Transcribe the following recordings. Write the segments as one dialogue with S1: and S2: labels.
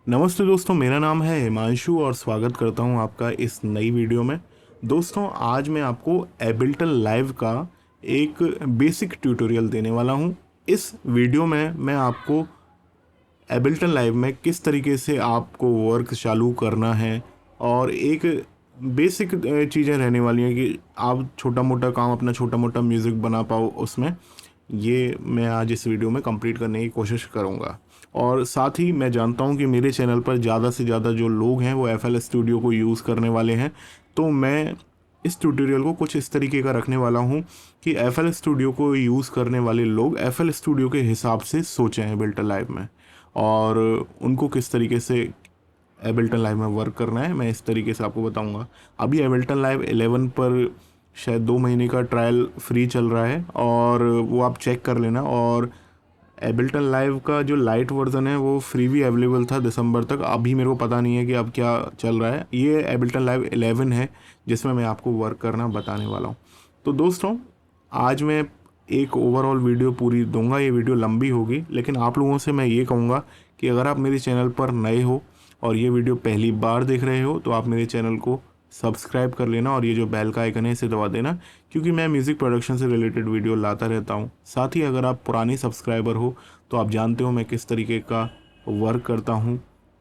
S1: नमस्ते दोस्तों, मेरा नाम है हिमांशु और स्वागत करता हूं आपका इस नई वीडियो में। दोस्तों, आज मैं आपको एबल्टन लाइव का एक बेसिक ट्यूटोरियल देने वाला हूं। इस वीडियो में मैं आपको एबल्टन लाइव में किस तरीके से आपको वर्क चालू करना है और एक बेसिक चीज़ें रहने वाली हैं कि आप छोटा मोटा काम, अपना छोटा मोटा म्यूज़िक बना पाओ उसमें। ये मैं आज इस वीडियो में कंप्लीट करने की कोशिश करूँगा। और साथ ही मैं जानता हूँ कि मेरे चैनल पर ज़्यादा से ज़्यादा जो लोग हैं वो FL स्टूडियो को यूज़ करने वाले हैं, तो मैं इस ट्यूटोरियल को कुछ इस तरीके का रखने वाला हूँ कि FL स्टूडियो को यूज़ करने वाले लोग FL स्टूडियो के हिसाब से सोचें एबल्टन लाइव में, और उनको किस तरीके से एबल्टन लाइव में वर्क करना है मैं इस तरीके से आपको बताऊंगा। अभी एबल्टन लाइव 11 पर शायद 2 महीने का ट्रायल फ्री चल रहा है और वो आप चेक कर लेना। और एबल्टन लाइव का जो लाइट वर्जन है वो फ्री भी अवेलेबल था दिसंबर तक। अभी मेरे को पता नहीं है कि अब क्या चल रहा है। ये एबल्टन लाइव 11 है जिसमें मैं आपको वर्क करना बताने वाला हूँ। तो दोस्तों, आज मैं एक ओवरऑल वीडियो पूरी दूंगा। ये वीडियो लंबी होगी, लेकिन आप लोगों से मैं ये कहूँगा कि अगर आप मेरे चैनल पर नए हो और ये वीडियो पहली बार देख रहे हो तो आप मेरे चैनल को सब्सक्राइब कर लेना और ये जो बेल का आइकन है इसे दबा देना, क्योंकि मैं म्यूज़िक प्रोडक्शन से रिलेटेड वीडियो लाता रहता हूँ। साथ ही अगर आप पुरानी सब्सक्राइबर हो तो आप जानते हो मैं किस तरीके का वर्क करता हूँ,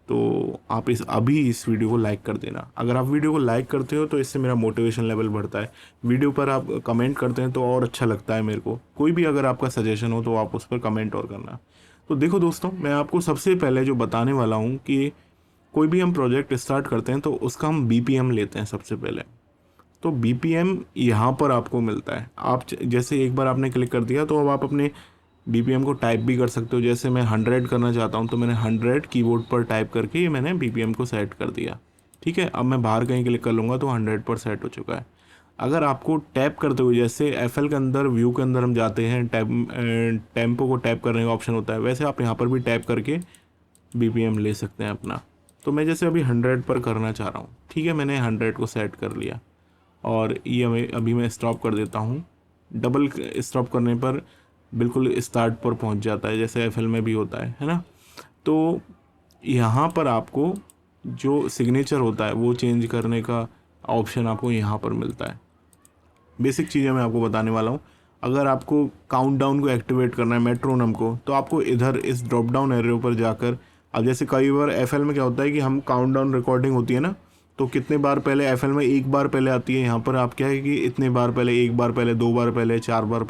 S1: तो आप इस वीडियो को लाइक कर देना। अगर आप वीडियो को लाइक करते हो तो इससे मेरा मोटिवेशन लेवल बढ़ता है। वीडियो पर आप कमेंट करते हैं तो और अच्छा लगता है मेरे को। कोई भी अगर आपका सजेशन हो तो आप उस पर कमेंट और करना। तो देखो दोस्तों, मैं आपको सबसे पहले जो बताने वाला हूँ कि कोई भी हम प्रोजेक्ट स्टार्ट करते हैं तो उसका हम BPM लेते हैं सबसे पहले। तो BPM यहाँ पर आपको मिलता है। आप जैसे एक बार आपने क्लिक कर दिया तो अब आप अपने BPM को टाइप भी कर सकते हो। जैसे मैं 100 करना चाहता हूँ तो मैंने 100 कीबोर्ड पर टाइप करके ये मैंने BPM को सेट कर दिया। ठीक है, अब मैं बाहर कहीं क्लिक कर लूँगा तो 100 पर सेट हो चुका है। अगर आपको टैप करते हुए, जैसे FL के अंदर व्यू के अंदर हम जाते हैं, टेम्पो को टैप करने का ऑप्शन होता है, वैसे आप यहाँ पर भी टैप करके BPM ले सकते हैं अपना। तो मैं जैसे अभी 100 पर करना चाह रहा हूँ। ठीक है, मैंने 100 को सेट कर लिया और ये अभी मैं स्टॉप कर देता हूँ। डबल स्टॉप करने पर बिल्कुल स्टार्ट पर पहुँच जाता है, जैसे FL में भी होता है ना। तो यहाँ पर आपको जो सिग्नेचर होता है वो चेंज करने का ऑप्शन आपको यहाँ पर मिलता है। बेसिक चीज़ें मैं आपको बताने वाला हूँ। अगर आपको काउंटडाउन को एक्टिवेट करना है, मेट्रोनम को, तो आपको इधर इस ड्रॉप डाउन एरो पर जाकर, अब जैसे कई बार FL में क्या होता है कि हम काउंटडाउन रिकॉर्डिंग होती है ना, तो कितने बार पहले FL में एक बार पहले आती है। यहाँ पर आप क्या है कि इतने बार पहले, एक बार पहले, 2 बार पहले, 4 बार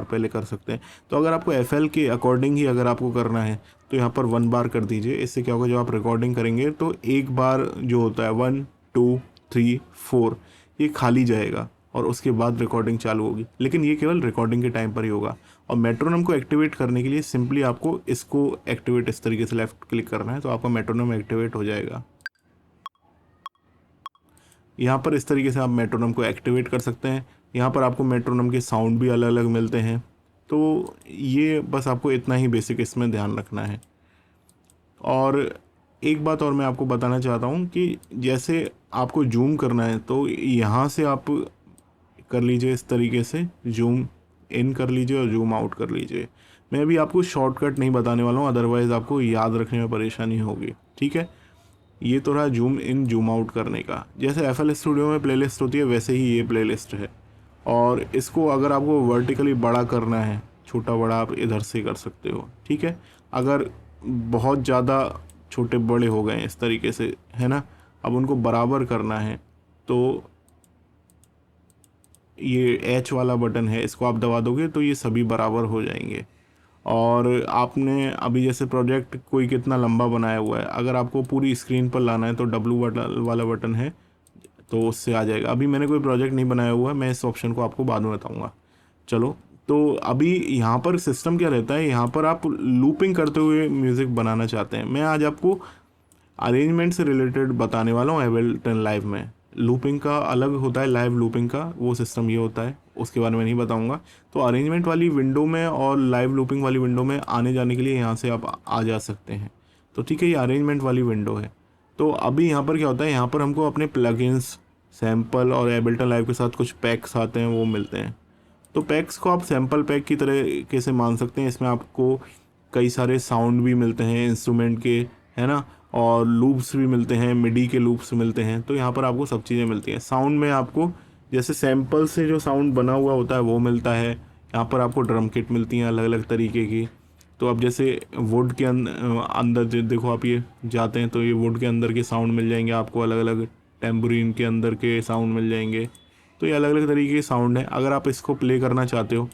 S1: पहले कर सकते हैं। तो अगर आपको FL के अकॉर्डिंग ही अगर आपको करना है तो यहाँ पर 1 बार कर दीजिए। इससे क्या होगा, जब आप रिकॉर्डिंग करेंगे तो एक बार जो होता है 1 2 3 4 ये खाली जाएगा और उसके बाद रिकॉर्डिंग चालू होगी। लेकिन ये केवल रिकॉर्डिंग के टाइम पर ही होगा। और मेट्रोनम को एक्टिवेट करने के लिए सिंपली आपको इसको एक्टिवेट इस तरीके से लेफ्ट क्लिक करना है तो आपका मेट्रोनम एक्टिवेट हो जाएगा। यहाँ पर इस तरीके से आप मेट्रोनम को एक्टिवेट कर सकते हैं। यहाँ पर आपको मेट्रोनम के साउंड भी अलग अलग मिलते हैं। तो ये बस आपको इतना ही बेसिक इसमें ध्यान रखना है। और एक बात और मैं आपको बताना चाहता हूँ कि जैसे आपको जूम करना है तो यहाँ से आप कर लीजिए, इस तरीके से जूम इन कर लीजिए और जूम आउट कर लीजिए। मैं अभी आपको शॉर्टकट नहीं बताने वाला हूँ, अदरवाइज़ आपको याद रखने में परेशानी होगी। ठीक है, ये तो रहा जूम इन जूम आउट करने का। जैसे FL स्टूडियो में प्लेलिस्ट होती है वैसे ही ये प्लेलिस्ट है। और इसको अगर आपको वर्टिकली बड़ा करना है, छोटा बड़ा आप इधर से कर सकते हो। ठीक है, अगर बहुत ज़्यादा छोटे बड़े हो गए इस तरीके से, है ना, अब उनको बराबर करना है तो ये H वाला बटन है, इसको आप दबा दोगे तो ये सभी बराबर हो जाएंगे। और आपने अभी जैसे प्रोजेक्ट कोई कितना लंबा बनाया हुआ है, अगर आपको पूरी स्क्रीन पर लाना है तो W वाला बटन है तो उससे आ जाएगा। अभी मैंने कोई प्रोजेक्ट नहीं बनाया हुआ है, मैं इस ऑप्शन को आपको बाद में बताऊंगा। चलो, तो अभी यहाँ पर सिस्टम क्या रहता है, यहाँ पर आप लूपिंग करते हुए म्यूज़िक बनाना चाहते हैं। मैं आज आपको अरेंजमेंट से रिलेटेड बताने वाला हूँ। एबल्टन लाइव में लूपिंग का अलग होता है, लाइव लूपिंग का वो सिस्टम ये होता है, उसके बारे में नहीं बताऊंगा। तो अरेंजमेंट वाली विंडो में और लाइव लूपिंग वाली विंडो में आने जाने के लिए यहाँ से आप आ जा सकते हैं। तो ठीक है, ये अरेंजमेंट वाली विंडो है। तो अभी यहाँ पर क्या होता है, यहाँ पर हमको अपने प्लगइन्स, सैम्पल और एबल्टन लाइव के साथ कुछ पैक्स आते हैं वो मिलते हैं। तो पैक्स को आप सैम्पल पैक की तरीके से मान सकते हैं। इसमें आपको कई सारे साउंड भी मिलते हैं इंस्ट्रूमेंट के, है ना, और लूप्स भी मिलते हैं, मिडी के लूप्स मिलते हैं, तो यहाँ पर आपको सब चीज़ें मिलती हैं। साउंड में आपको जैसे सैम्पल से जो साउंड बना हुआ होता है वो मिलता है। यहाँ पर आपको ड्रम किट मिलती हैं अलग अलग तरीके की। तो अब जैसे वुड के अंदर जो देखो आप ये जाते हैं तो ये वुड के अंदर के साउंड मिल जाएंगे आपको, अलग अलग टेम्बुरीन के अंदर के साउंड मिल जाएंगे। तो ये अलग अलग तरीके के साउंड है। अगर आप इसको प्ले करना चाहते हो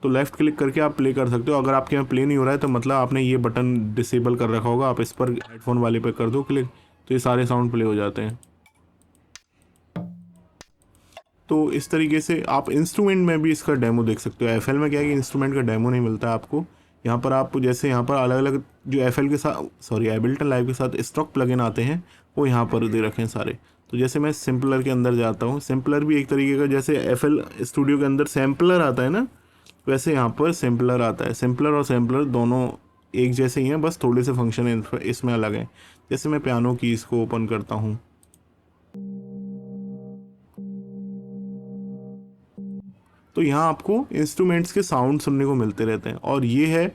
S1: तो लेफ़्ट क्लिक करके आप प्ले कर सकते हो। अगर आपके यहाँ प्ले नहीं हो रहा है तो मतलब आपने ये बटन डिसेबल कर रखा होगा। आप इस पर हेडफोन वाले पे कर दो क्लिक, तो ये सारे साउंड प्ले हो जाते हैं। तो इस तरीके से आप इंस्ट्रूमेंट में भी इसका डेमो देख सकते हो। एफएल में क्या है कि इंस्ट्रूमेंट का डेमो नहीं मिलता आपको। यहाँ पर आप जैसे यहाँ पर अलग अलग जो एफएल के साथ एबल्टन लाइव के साथ स्टॉक प्लगइन आते हैं वो यहाँ पर दे रखे हैं सारे। तो जैसे मैं सिंपलर के अंदर जाता हूँ, सिंपलर भी एक तरीके का जैसे एफएल स्टूडियो के अंदर सैम्पलर आता है ना, वैसे यहाँ पर सैम्पलर आता है। सैम्पलर और सैम्पलर दोनों एक जैसे ही हैं, बस थोड़े से फंक्शन इसमें अलग हैं। जैसे मैं पियानो की इसको ओपन करता हूँ, तो यहाँ आपको इंस्ट्रूमेंट्स के साउंड सुनने को मिलते रहते हैं। और ये है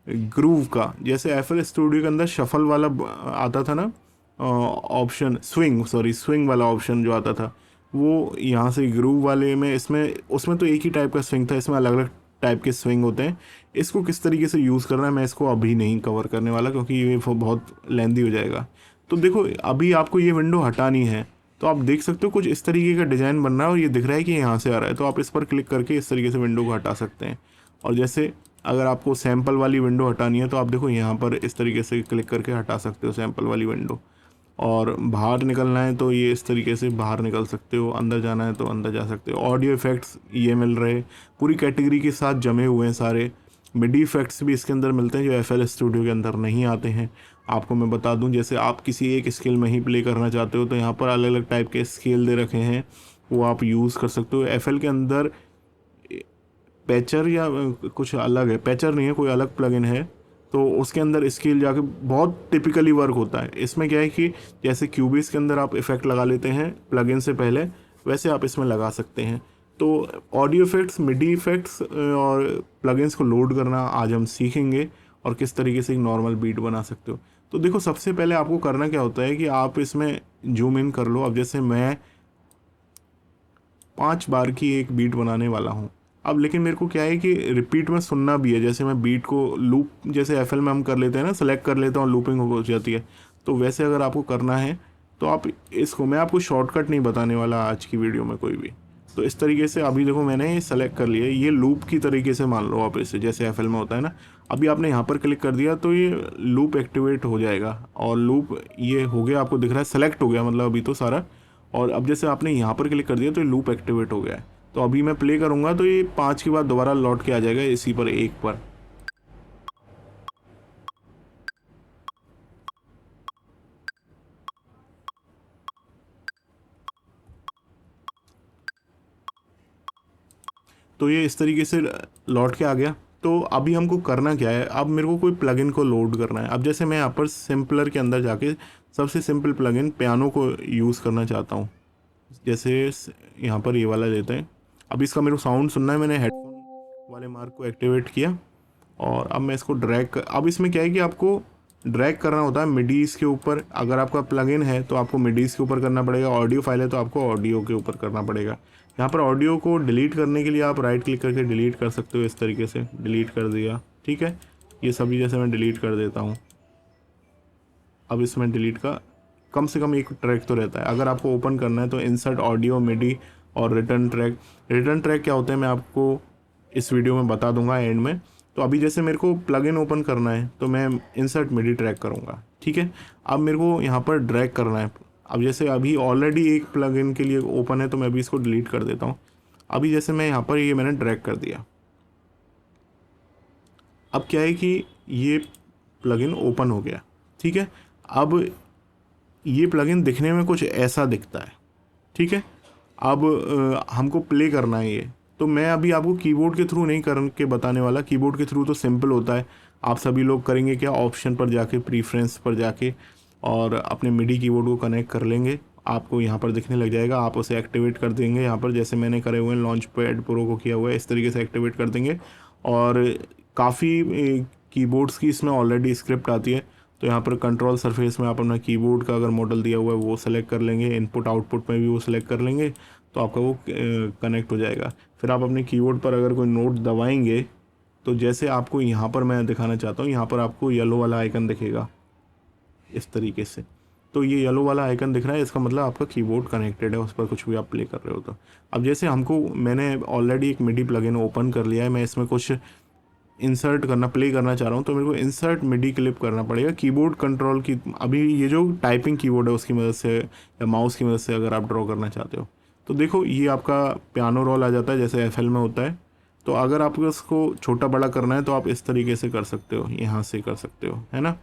S1: ग्रूव का, जैसे एफएल स्टूडियो के अंदर शफल वाला आता था ना ऑप्शन, स्विंग वाला ऑप्शन जो आता था, वो यहाँ से ग्रूव वाले में इसमें उसमें तो एक ही टाइप का स्विंग था, इसमें अलग अलग टाइप के स्विंग होते हैं। इसको किस तरीके से यूज़ करना है मैं इसको अभी नहीं कवर करने वाला, क्योंकि ये बहुत लेंदी हो जाएगा। तो देखो अभी आपको ये विंडो हटानी है, तो आप देख सकते हो कुछ इस तरीके का डिज़ाइन बन रहा है और ये दिख रहा है कि यहाँ से आ रहा है, तो आप इस पर क्लिक करके इस तरीके से विंडो को हटा सकते हैं। और जैसे अगर आपको सैम्पल वाली विंडो हटानी है तो आप देखो यहाँ पर इस तरीके से क्लिक करके हटा सकते हो सैम्पल वाली विंडो। और बाहर निकलना है तो ये इस तरीके से बाहर निकल सकते हो, अंदर जाना है तो अंदर जा सकते हो। ऑडियो इफ़ेक्ट्स ये मिल रहे पूरी कैटेगरी के साथ जमे हुए हैं सारे। मिडी इफ़ेक्ट्स भी इसके अंदर मिलते हैं जो एफएल स्टूडियो के अंदर नहीं आते हैं। आपको मैं बता दूं, जैसे आप किसी एक स्केल में ही प्ले करना चाहते हो तो यहाँ पर अलग अलग टाइप के स्केल दे रखे हैं, वो आप यूज़ कर सकते हो। एफएल के अंदर पैचर या कुछ अलग है, पैचर नहीं है, कोई अलग प्लगइन है, तो उसके अंदर स्केल जाके बहुत टिपिकली वर्क होता है। इसमें क्या है कि जैसे क्यूबिस के अंदर आप इफ़ेक्ट लगा लेते हैं प्लगइन से पहले, वैसे आप इसमें लगा सकते हैं। तो ऑडियो इफ़ेक्ट्स, मिडी इफ़ेक्ट्स और प्लगइन्स को लोड करना आज हम सीखेंगे और किस तरीके से एक नॉर्मल बीट बना सकते हो। तो देखो सबसे पहले आपको करना क्या होता है कि आप इसमें जूम इन कर लो। अब जैसे मैं 5 बार की एक बीट बनाने वाला हूँ। अब लेकिन मेरे को क्या है कि रिपीट में सुनना भी है। जैसे मैं बीट को लूप, जैसे एफएल में हम कर लेते हैं ना, सेलेक्ट कर लेता हूँ, लूपिंग हो जाती है, तो वैसे अगर आपको करना है तो आप इसको, मैं आपको शॉर्टकट नहीं बताने वाला आज की वीडियो में कोई भी। तो इस तरीके से अभी देखो मैंने ये सेलेक्ट कर लिया, ये लूप की तरीके से मान लो आप इसे, जैसे एफएल में होता है ना। अभी आपने यहाँ पर क्लिक कर दिया तो ये लूप एक्टिवेट हो जाएगा और लूप ये हो गया, आपको दिख रहा है सेलेक्ट हो गया मतलब अभी तो सारा। और अब जैसे आपने यहाँ पर क्लिक कर दिया तो ये लूप एक्टिवेट हो गया है। तो अभी मैं प्ले करूँगा तो ये 5 के बाद दोबारा लौट के आ जाएगा इसी पर, एक पर। तो ये इस तरीके से लौट के आ गया। तो अभी हमको करना क्या है, अब मेरे को कोई प्लगइन को लोड करना है। अब जैसे मैं यहाँ पर सिंपलर के अंदर जाके सबसे सिंपल प्लगइन पियानो को यूज़ करना चाहता हूँ। जैसे यहाँ पर ये वाला लेते हैं। अब इसका मेरे को साउंड सुनना है, मैंने हेडफोन वाले मार्क को एक्टिवेट किया और अब मैं इसको अब इसमें क्या है कि आपको ड्रैग करना होता है मिडीज़ के ऊपर। अगर आपका प्लगइन है तो आपको मिडीज़ के ऊपर करना पड़ेगा, ऑडियो फाइल है तो आपको ऑडियो के ऊपर करना पड़ेगा। यहाँ पर ऑडियो को डिलीट करने के लिए आप राइट क्लिक करके डिलीट कर सकते हो, इस तरीके से डिलीट कर दिया, ठीक है। ये सभी जैसे मैं डिलीट कर देता हूँ। अब इसमें डिलीट का कम से कम एक ट्रैक तो रहता है। अगर आपको ओपन करना है तो इंसर्ट ऑडियो मिडी और रिटर्न ट्रैक। रिटर्न ट्रैक क्या होता है मैं आपको इस वीडियो में बता दूंगा एंड में। तो अभी जैसे मेरे को प्लगइन ओपन करना है तो मैं इंसर्ट मिडी ट्रैक करूँगा, ठीक है। अब मेरे को यहाँ पर ड्रैग करना है। अब जैसे अभी ऑलरेडी एक प्लगइन के लिए ओपन है तो मैं अभी इसको डिलीट कर देता हूँ। अभी जैसे मैं यहाँ पर ये मैंने ड्रैग कर दिया। अब क्या है कि ये प्लगइन ओपन हो गया, ठीक है। अब ये प्लगइन दिखने में कुछ ऐसा दिखता है, ठीक है। अब हमको प्ले करना है ये, तो मैं अभी आपको कीबोर्ड के थ्रू नहीं करके बताने वाला। कीबोर्ड के थ्रू तो सिंपल होता है। आप सभी लोग करेंगे क्या, ऑप्शन पर जाके, प्रीफ्रेंस पर जाके और अपने मिडी कीबोर्ड को कनेक्ट कर लेंगे। आपको यहाँ पर दिखने लग जाएगा, आप उसे एक्टिवेट कर देंगे। यहाँ पर जैसे मैंने करे हुए हैं, लॉन्च पैड प्रो को किया हुआ है, इस तरीके से एक्टिवेट कर देंगे और काफ़ी कीबोर्ड्स की इसमें ऑलरेडी स्क्रिप्ट आती है। तो यहाँ पर कंट्रोल सरफेस में आप अपना कीबोर्ड का अगर मॉडल दिया हुआ है वो सेलेक्ट कर लेंगे, इनपुट आउटपुट में भी वो सेलेक्ट कर लेंगे, तो आपका वो कनेक्ट हो जाएगा। फिर आप अपने कीबोर्ड पर अगर कोई नोट दबाएंगे तो जैसे आपको यहाँ पर मैं दिखाना चाहता हूँ, यहाँ पर आपको येलो वाला आइकन दिखेगा इस तरीके से। तो ये येलो वाला आइकन दिख रहा है, इसका मतलब आपका कीबोर्ड कनेक्टेड है, उस पर कुछ भी आप प्ले कर रहे हो। तो अब जैसे मैंने ऑलरेडी एक मिडी प्लगइन ओपन कर लिया है, मैं इसमें कुछ इंसर्ट करना प्ले करना चाह रहा हूँ, तो मेरे को इंसर्ट मिडी क्लिप करना पड़ेगा कीबोर्ड कंट्रोल की। अभी ये जो टाइपिंग कीबोर्ड है उसकी मदद से या माउस की मदद से अगर आप ड्रॉ करना चाहते हो, तो देखो ये आपका पियानो रोल आ जाता है जैसे एफएल में होता है। तो अगर आपको इसको छोटा बड़ा करना है तो आप इस तरीके से कर सकते हो, यहाँ से कर सकते हो, है ना।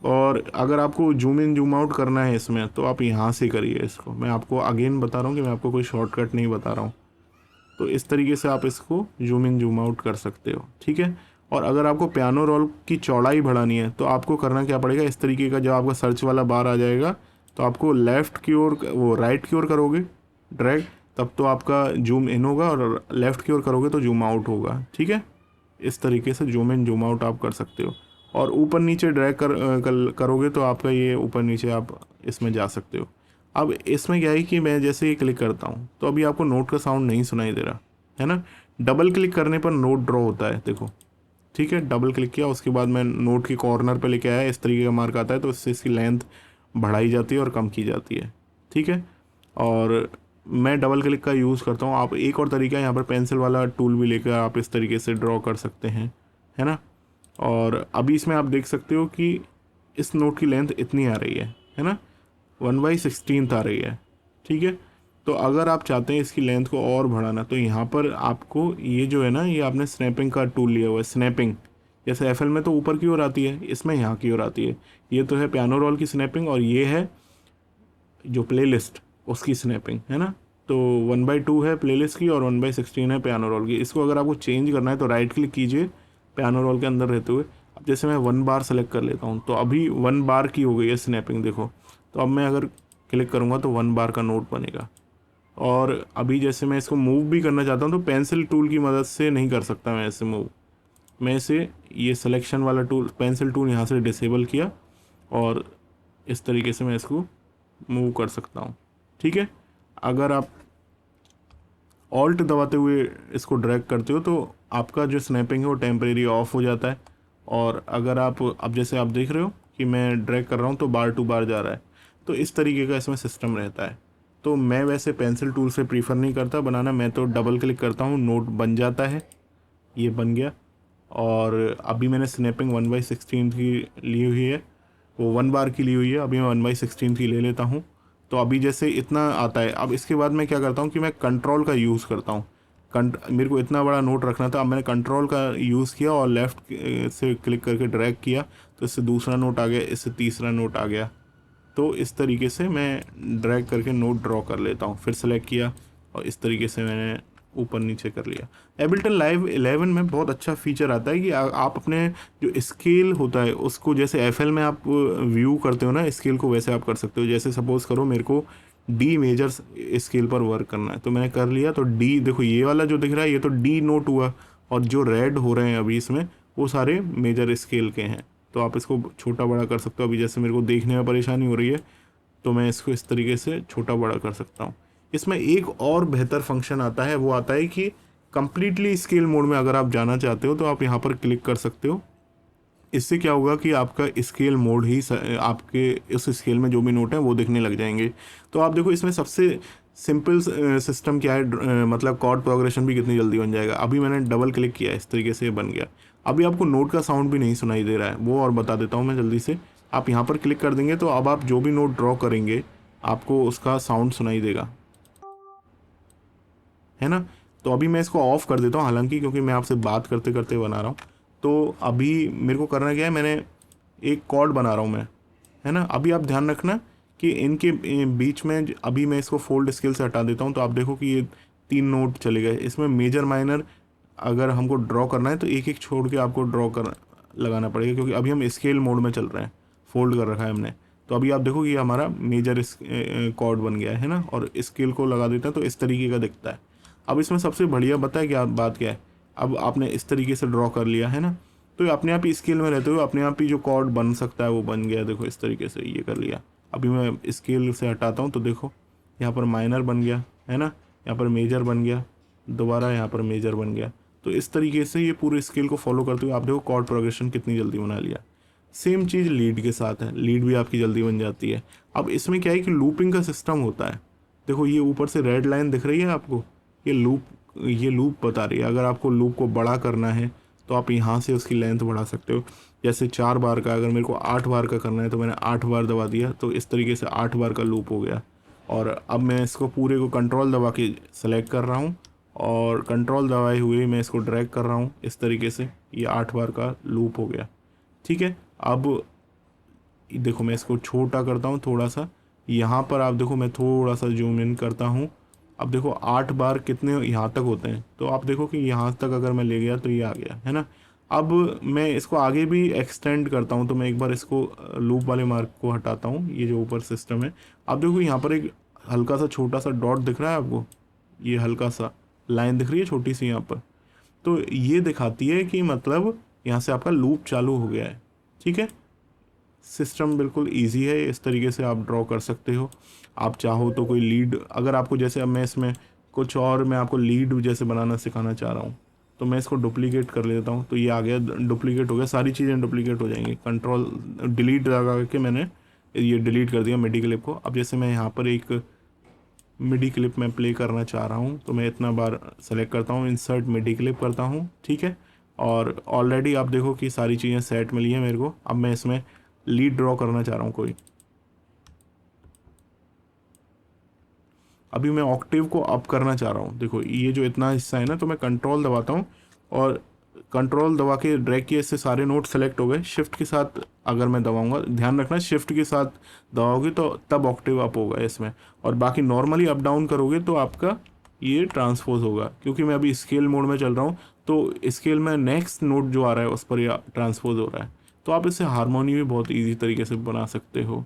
S1: और अगर आपको जूम इन जूम आउट करना है इसमें तो आप यहाँ से करिए इसको। मैं आपको अगेन बता रहा हूँ कि मैं आपको कोई शॉर्टकट नहीं बता रहा हूँ। तो इस तरीके से आप इसको जूम इन जूम आउट कर सकते हो, ठीक है। और अगर आपको पियानो रोल की चौड़ाई बढ़ानी है तो आपको करना क्या पड़ेगा, इस तरीके का जब आपका सर्च वाला बार आ जाएगा तो आपको लेफ़्ट की ओर वो राइट की ओर करोगे ड्रैग, तब तो आपका जूम इन होगा, और लेफ़्ट की ओर करोगे तो जूम आउट होगा, ठीक है। इस तरीके से जूम इन जूम आउट आप कर सकते हो। और ऊपर नीचे ड्रैग करोगे तो आपका ये ऊपर नीचे आप इसमें जा सकते हो। अब इसमें क्या है कि मैं जैसे ही क्लिक करता हूँ तो अभी आपको नोट का साउंड नहीं सुनाई दे रहा है ना। डबल क्लिक करने पर नोट ड्रॉ होता है, देखो, ठीक है। डबल क्लिक किया, उसके बाद मैं नोट के कॉर्नर पे लेके आया, इस तरीके का मार्क आता है, तो इससे इसकी लेंथ बढ़ाई जाती है और कम की जाती है, ठीक है। और मैं डबल क्लिक का यूज़ करता हूँ। आप एक और तरीका है, यहाँ पर पेंसिल वाला टूल भी लेकर आप इस तरीके से ड्रॉ कर सकते हैं, है ना। और अभी इसमें आप देख सकते हो कि इस नोट की लेंथ इतनी आ रही है ना, 1/16 आ रही है, ठीक है। तो अगर आप चाहते हैं इसकी लेंथ को और बढ़ाना तो यहाँ पर आपको ये जो है ना, ये आपने स्नैपिंग का टूल लिया हुआ है। स्नैपिंग जैसे एफएल में तो ऊपर की ओर आती है, इसमें यहाँ की ओर आती है। ये तो है पियानो रोल की स्नैपिंग, और ये है जो प्लेलिस्ट उसकी स्नैपिंग, है ना। तो 1/2 है प्लेलिस्ट की और 1/16 है पियानो रोल की। इसको अगर आपको चेंज करना है तो राइट क्लिक कीजिए पियानो रोल के अंदर रहते हुए। अब जैसे मैं 1 बार सेलेक्ट कर लेता हूँ तो अभी 1 बार की हो गई है स्नैपिंग, देखो। तो अब मैं अगर क्लिक करूँगा तो 1 बार का नोट बनेगा। और अभी जैसे मैं इसको मूव भी करना चाहता हूँ तो पेंसिल टूल की मदद से नहीं कर सकता मैं इसे मूव। मैं इसे ये सिलेक्शन वाला टूल, पेंसिल टूल यहाँ से डिसेबल किया और इस तरीके से मैं इसको मूव कर सकता हूँ, ठीक है। अगर आप ऑल्ट दबाते हुए इसको ड्रैग करते हो तो आपका जो स्नैपिंग है वो टेम्परेरी ऑफ हो जाता है। और अगर आप अब जैसे आप देख रहे हो कि मैं ड्रैग कर रहा हूँ तो बार टू बार जा रहा है, तो इस तरीके का इसमें सिस्टम रहता है। तो मैं वैसे पेंसिल टूल से प्रीफर नहीं करता बनाना, मैं तो डबल क्लिक करता हूँ, नोट बन जाता है, ये बन गया। और अभी मैंने स्नैपिंग 1/16 की ली हुई है, वो 1 बार की ली हुई है, अभी मैं 1/16 की ले लेता हूँ। तो अभी जैसे इतना आता है। अब इसके बाद मैं क्या करता हूँ कि मैं कंट्रोल का यूज़ करता हूँ। मेरे को इतना बड़ा नोट रखना था, अब मैंने कंट्रोल का यूज़ किया और लेफ़्ट से क्लिक करके ड्रैग किया तो इससे दूसरा नोट आ गया, इससे तीसरा नोट आ गया। तो इस तरीके से मैं ड्रैग करके नोट ड्रॉ कर लेता हूँ, फिर सेलेक्ट किया और इस तरीके से मैंने ऊपर नीचे कर लिया। एबल्टन लाइव 11 में बहुत अच्छा फीचर आता है कि आप अपने जो स्केल होता है उसको, जैसे एफएल में आप व्यू करते हो ना स्केल को, वैसे आप कर सकते हो। जैसे सपोज़ करो मेरे को डी मेजर स्केल पर वर्क करना है तो मैंने कर लिया, तो डी देखो ये वाला जो दिख रहा है ये तो डी नोट हुआ, और जो रेड हो रहे हैं अभी इसमें वो सारे मेजर स्केल के हैं। तो आप इसको छोटा बड़ा कर सकते हो। अभी जैसे मेरे को देखने में परेशानी हो रही है तो मैं इसको इस तरीके से छोटा बड़ा कर सकता हूँ। इसमें एक और बेहतर फंक्शन आता है, वो आता है कि कम्प्लीटली स्केल मोड में अगर आप जाना चाहते हो तो आप यहाँ पर क्लिक कर सकते हो। इससे क्या होगा कि आपका स्केल मोड ही आपके इस स्केल में जो भी नोट हैं वो दिखने लग जाएंगे। तो आप देखो इसमें सबसे सिंपल सिस्टम क्या है, मतलब कॉर्ड प्रोग्रेशन भी कितनी जल्दी बन जाएगा। अभी मैंने डबल क्लिक किया, इस तरीके से बन गया। अभी आपको नोट का साउंड भी नहीं सुनाई दे रहा है, वो और बता देता हूँ मैं जल्दी से। आप यहाँ पर क्लिक कर देंगे तो अब आप जो भी नोट ड्रॉ करेंगे आपको उसका साउंड सुनाई देगा, है ना। तो अभी मैं इसको ऑफ़ कर देता हूँ, हालांकि क्योंकि मैं आपसे बात करते करते बना रहा हूँ। तो अभी मेरे को करना क्या है, मैंने एक कॉर्ड बना रहा हूँ मैं, है ना। अभी आप ध्यान रखना कि इनके बीच में अभी मैं इसको फोल्ड स्केल से हटा देता हूँ तो आप देखो कि ये 3 नोट चले गए। इसमें मेजर माइनर अगर हमको ड्रॉ करना है तो एक एक छोड़ के आपको ड्रॉ कर लगाना पड़ेगा, क्योंकि अभी हम स्केल मोड में चल रहे हैं, फोल्ड कर रखा है हमने। तो अभी आप देखो कि हमारा मेजर कॉर्ड बन गया है ना, और स्केल को लगा देते हैं तो इस तरीके का दिखता है। अब इसमें सबसे बढ़िया बात क्या है, अब आपने इस तरीके से ड्रॉ कर लिया है ना, तो अपने आप ही स्केल में रहते हुए अपने आप ही जो कॉर्ड बन सकता है वो बन गया। देखो इस तरीके से ये कर लिया। अभी मैं स्केल से हटाता हूँ तो देखो यहाँ पर माइनर बन गया है ना, यहाँ पर मेजर बन गया, दोबारा यहाँ पर मेजर बन गया। तो इस तरीके से ये पूरे स्केल को फॉलो करते हुए आप देखो कॉर्ड प्रोग्रेशन कितनी जल्दी बना लिया। सेम चीज़ लीड के साथ है, लीड भी आपकी जल्दी बन जाती है। अब इसमें क्या है कि लूपिंग का सिस्टम होता है। देखो ये ऊपर से रेड लाइन दिख रही है आपको, ये लूप बता रही है। अगर आपको लूप को बड़ा करना है तो आप यहाँ से उसकी लेंथ बढ़ा सकते हो। जैसे 4 बार का अगर मेरे को 8 बार का करना है तो मैंने 8 बार दबा दिया, तो इस तरीके से 8 बार का लूप हो गया। और अब मैं इसको पूरे को कंट्रोल दबा के सेलेक्ट कर रहा हूँ और कंट्रोल दबाए हुए मैं इसको ड्रैग कर रहा हूँ इस तरीके से, ये 8 बार का लूप हो गया। ठीक है, अब देखो मैं इसको छोटा करता हूँ थोड़ा सा, यहाँ पर आप देखो मैं थोड़ा सा जूम इन करता हूँ। अब देखो 8 बार कितने यहाँ तक होते हैं, तो आप देखो कि यहाँ तक अगर मैं ले गया तो ये आ गया है ना। अब मैं इसको आगे भी एक्सटेंड करता हूँ, तो मैं एक बार इसको लूप वाले मार्क को हटाता हूँ, ये जो ऊपर सिस्टम है। अब देखो यहाँ पर एक हल्का सा छोटा सा डॉट दिख रहा है आपको, ये हल्का सा लाइन दिख रही है छोटी सी यहाँ पर, तो ये दिखाती है कि मतलब यहाँ से आपका लूप चालू हो गया है। ठीक है, सिस्टम बिल्कुल इजी है, इस तरीके से आप ड्रॉ कर सकते हो। आप चाहो तो कोई लीड, अगर आपको जैसे अब मैं इसमें कुछ और मैं आपको लीड जैसे बनाना सिखाना चाह रहा हूँ, तो मैं इसको डुप्लीकेट कर लेता हूँ, तो ये आ गया, डुप्लीकेट हो गया, सारी चीज़ें डुप्लीकेट हो जाएंगी। कंट्रोल डिलीट लगा के मैंने ये डिलीट कर दिया मिडी क्लिप को। अब जैसे मैं यहाँ पर एक मिडी क्लिप में प्ले करना चाह रहा हूँ, तो मैं इतना बार सेलेक्ट करता हूँ, इंसर्ट मिडी क्लिप करता हूँ। ठीक है, और ऑलरेडी आप देखो कि सारी चीज़ें सेट मिली हैं मेरे को। अब मैं इसमें लीड ड्रॉ करना चाह रहा हूँ कोई, अभी मैं ऑक्टेव को अप करना चाह रहा हूँ। देखो ये जो इतना हिस्सा है ना, तो मैं कंट्रोल दबाता हूँ और कंट्रोल दबा के ड्रैग किए, इससे सारे नोट सेलेक्ट हो गए। शिफ्ट के साथ अगर मैं दबाऊंगा, ध्यान रखना शिफ्ट के साथ दबाओगे तो तब ऑक्टेव अप होगा इसमें, और बाकी नॉर्मली अप डाउन करोगे तो आपका ये ट्रांसपोज होगा। क्योंकि मैं अभी स्केल मोड में चल रहा हूँ, तो स्केल में नेक्स्ट नोट जो आ रहा है उस पर ये ट्रांसपोज हो रहा है। तो आप इससे हारमोनी भी बहुत ईजी तरीके से बना सकते हो।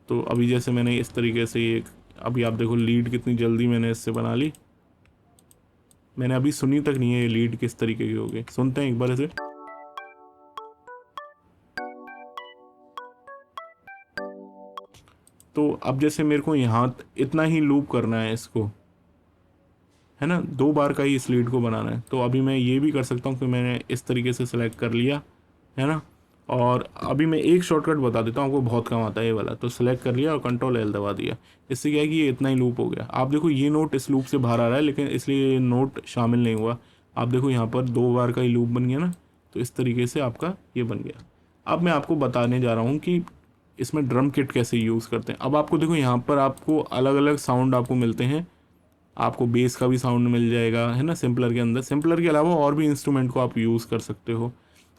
S1: तो अभी जैसे मैंने इस तरीके से ये, अभी आप देखो लीड कितनी जल्दी मैंने इससे बना ली। मैंने अभी सुनी तक नहीं है ये लीड किस तरीके की होगी, सुनते हैं एक बार इसे। तो अब जैसे मेरे को यहाँ इतना ही लूप करना है इसको, है ना, 2 बार का ही इस लीड को बनाना है। तो अभी मैं ये भी कर सकता हूँ कि मैंने इस तरीके से सेलेक्ट कर लिया है ना। और अभी मैं एक शॉर्टकट बता देता हूँ आपको, बहुत काम आता है ये वाला। तो सेलेक्ट कर लिया और कंट्रोल एल दबा दिया, इससे क्या है कि ये इतना ही लूप हो गया। आप देखो ये नोट इस लूप से बाहर आ रहा है, लेकिन इसलिए ये नोट शामिल नहीं हुआ। आप देखो यहाँ पर 2 बार का ही लूप बन गया ना, तो इस तरीके से आपका ये बन गया। अब मैं आपको बताने जा रहा हूँ कि इसमें ड्रम किट कैसे यूज़ करते हैं। अब आपको देखो यहाँ पर आपको अलग अलग साउंड आपको मिलते हैं, आपको बेस का भी साउंड मिल जाएगा है ना सिंपलर के अंदर। सिंपलर के अलावा और भी इंस्ट्रूमेंट को आप यूज़ कर सकते हो।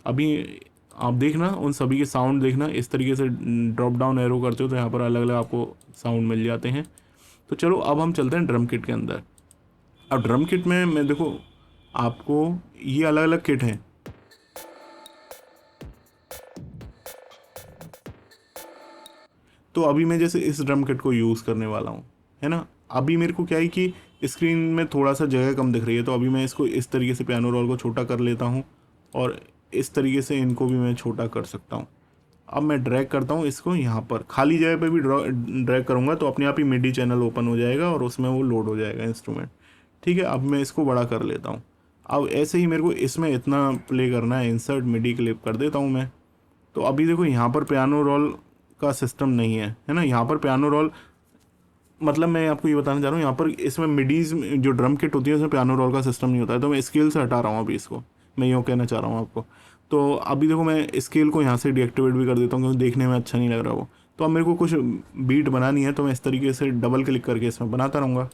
S1: अभी आप देखना उन सभी के साउंड देखना, इस तरीके से ड्रॉप डाउन एरो करते हो तो यहाँ पर अलग अलग आपको साउंड मिल जाते हैं। तो चलो अब हम चलते हैं ड्रम किट के अंदर। अब ड्रम किट में मैं देखो आपको ये अलग अलग किट हैं। तो अभी मैं जैसे इस ड्रम किट को यूज़ करने वाला हूँ, है ना। अभी मेरे को क्या है कि स्क्रीन में थोड़ा सा जगह कम दिख रही है, तो अभी मैं इसको इस तरीके से पियानो रोल को छोटा कर लेता हूँ और इस तरीके से इनको भी मैं छोटा कर सकता हूँ। अब मैं ड्रैग करता हूँ इसको, यहाँ पर खाली जगह पे भी ड्रैग करूँगा तो अपने आप ही मिडी चैनल ओपन हो जाएगा और उसमें वो लोड हो जाएगा इंस्ट्रूमेंट। ठीक है, अब मैं इसको बड़ा कर लेता हूँ। अब ऐसे ही मेरे को इसमें इतना प्ले करना है, इंसर्ट मिडी क्लिप कर देता हूँ मैं। तो अभी देखो यहाँ पर पियानो रोल का सिस्टम नहीं है ना। यहाँ पर पियानो रोल मतलब मैं आपको ये बताना चाह रहा हूँ, यहाँ पर इसमें मिडीज जो ड्रम किट होती है उसमें पियानो रोल का सिस्टम नहीं होता है। तो मैं स्केल से हटा रहा हूँ अभी इसको, मैं यूँ कहना चाह रहा हूँ आपको। तो अभी देखो मैं स्केल को यहाँ से डीएक्टिवेट भी कर देता हूँ क्योंकि देखने में अच्छा नहीं लग रहा वो। तो अब मेरे को कुछ बीट बनानी है, तो मैं इस तरीके से डबल क्लिक करके इसमें बनाता रहूँगा।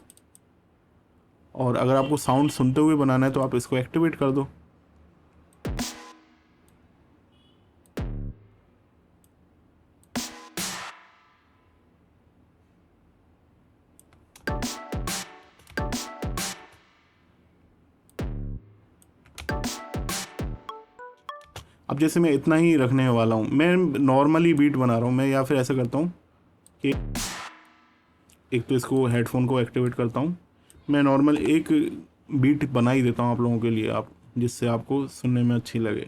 S1: और अगर आपको साउंड सुनते हुए बनाना है तो आप इसको एक्टिवेट कर दो। अब जैसे मैं इतना ही रखने वाला हूँ, मैं नॉर्मली बीट बना रहा हूँ मैं, या फिर ऐसा करता हूँ कि एक तो इसको हेडफोन को एक्टिवेट करता हूँ, मैं नॉर्मल एक बीट बना ही देता हूँ आप लोगों के लिए, आप जिससे आपको सुनने में अच्छी लगे।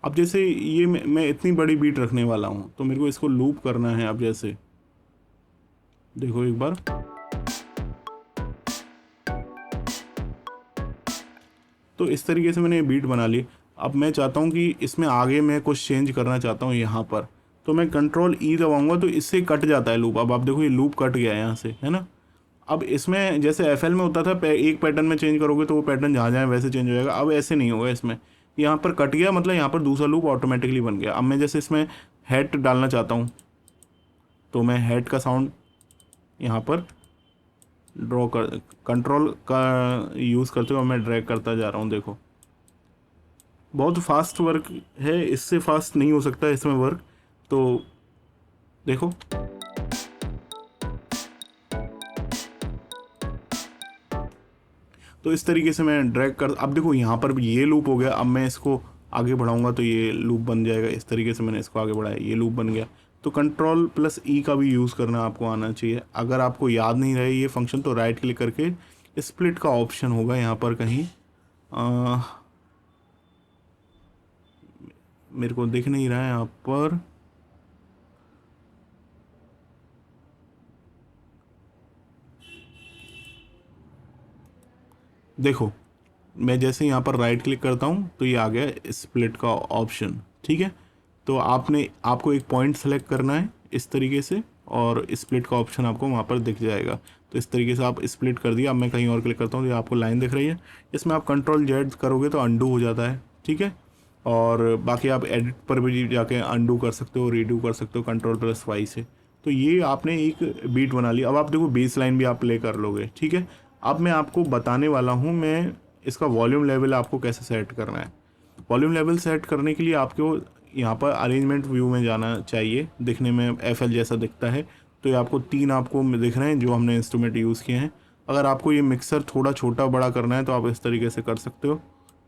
S1: अब जैसे ये मैं इतनी बड़ी बीट रखने वाला हूँ, तो मेरे को इसको लूप करना है। अब जैसे देखो एक बार, तो इस तरीके से मैंने ये बीट बना ली। अब मैं चाहता हूँ कि इसमें आगे मैं कुछ चेंज करना चाहता हूँ यहाँ पर, तो मैं कंट्रोल ई दबाऊंगा तो इससे कट जाता है लूप। अब आप देखो ये लूप कट गया है यहाँ से, है ना। अब इसमें जैसे एफएल में होता था एक पैटर्न में चेंज करोगे तो वो पैटर्न जहाँ जाए वैसे चेंज हो जाएगा, अब ऐसे नहीं होगा इसमें। यहाँ पर कट गया मतलब यहाँ पर दूसरा लूप ऑटोमेटिकली बन गया। अब मैं जैसे इसमें हेड डालना चाहता हूँ, तो मैं हेड का साउंड यहाँ पर ड्रॉ कर, कंट्रोल का यूज़ करते हुए मैं ड्रैग करता जा रहा हूँ। देखो बहुत फास्ट वर्क है, इससे फास्ट नहीं हो सकता इसमें वर्क। तो देखो तो इस तरीके से मैं ड्रैग कर, अब देखो यहाँ पर भी ये लूप हो गया। अब मैं इसको आगे बढ़ाऊंगा तो ये लूप बन जाएगा। इस तरीके से मैंने इसको आगे बढ़ाया, ये लूप बन गया। तो कंट्रोल प्लस ई का भी यूज़ करना आपको आना चाहिए। अगर आपको याद नहीं रहे ये फंक्शन, तो राइट क्लिक करके स्प्लिट का ऑप्शन होगा यहाँ पर कहीं, मेरे को दिख नहीं रहा है यहाँ पर। देखो मैं जैसे यहाँ पर राइट क्लिक करता हूँ तो ये आ गया स्प्लिट का ऑप्शन, ठीक है। तो आपको एक पॉइंट सेलेक्ट करना है इस तरीके से, और स्प्लिट का ऑप्शन आपको वहाँ पर दिख जाएगा। तो इस तरीके से आप स्प्लिट कर दिया। अब मैं कहीं और क्लिक करता हूँ तो आपको लाइन दिख रही है। इसमें आप कंट्रोल जेड करोगे तो अंडू हो जाता है, ठीक है। और बाकी आप एडिट पर भी जाके अंडू कर सकते हो, रीडू कर सकते हो कंट्रोल प्लस वाई से। तो ये आपने एक बीट बना ली। अब आप देखो बेस लाइन भी आप प्ले कर लोगे, ठीक है। अब मैं आपको बताने वाला हूँ मैं इसका वॉल्यूम लेवल आपको कैसे सेट करना है। वॉल्यूम लेवल सेट करने के लिए आपको यहाँ पर अरेंजमेंट व्यू में जाना चाहिए। दिखने में एफएल जैसा दिखता है, तो ये आपको तीन आपको दिख रहे हैं जो हमने इंस्ट्रूमेंट यूज़ किए हैं। अगर आपको ये मिक्सर थोड़ा छोटा बड़ा करना है तो आप इस तरीके से कर सकते हो,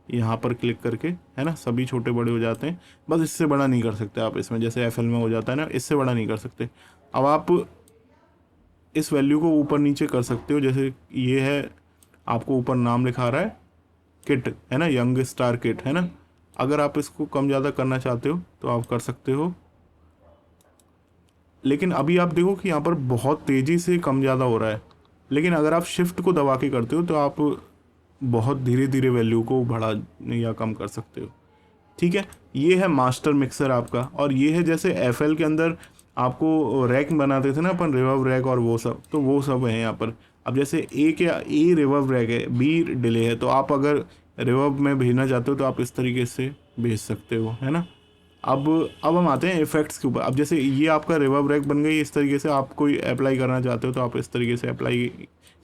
S1: यहाँ पर क्लिक करके, है ना। सभी छोटे बड़े हो जाते हैं, बस इससे बड़ा नहीं कर सकते आप इसमें, जैसे एफएल में हो जाता है ना, इससे बड़ा नहीं कर सकते। अब आप इस वैल्यू को ऊपर नीचे कर सकते हो। जैसे ये है, आपको ऊपर नाम लिखा रहा है किट, है ना, यंग स्टार किट, है ना। अगर आप इसको कम ज़्यादा करना चाहते हो तो आप कर सकते हो। लेकिन अभी आप देखो कि यहाँ पर बहुत तेज़ी से कम ज़्यादा हो रहा है। लेकिन अगर आप शिफ्ट को दबा के करते हो तो आप बहुत धीरे धीरे वैल्यू को बढ़ा या कम कर सकते हो, ठीक है। ये है मास्टर मिक्सर आपका। और ये है जैसे एफएल के अंदर आपको रैक बनाते थे ना अपन, रिवर्ब रैक और वो सब, तो वो सब है यहाँ पर। अब जैसे ए रिवर्ब रैक है, बी डिले है, तो आप अगर रिवर्ब में भेजना चाहते हो तो आप इस तरीके से भेज सकते हो, है ना। अब हम आते हैं इफेक्ट्स के ऊपर। अब जैसे ये आपका रिवर्ब रैक बन गई। इस तरीके से आप कोई अप्लाई करना चाहते हो तो आप इस तरीके से अप्लाई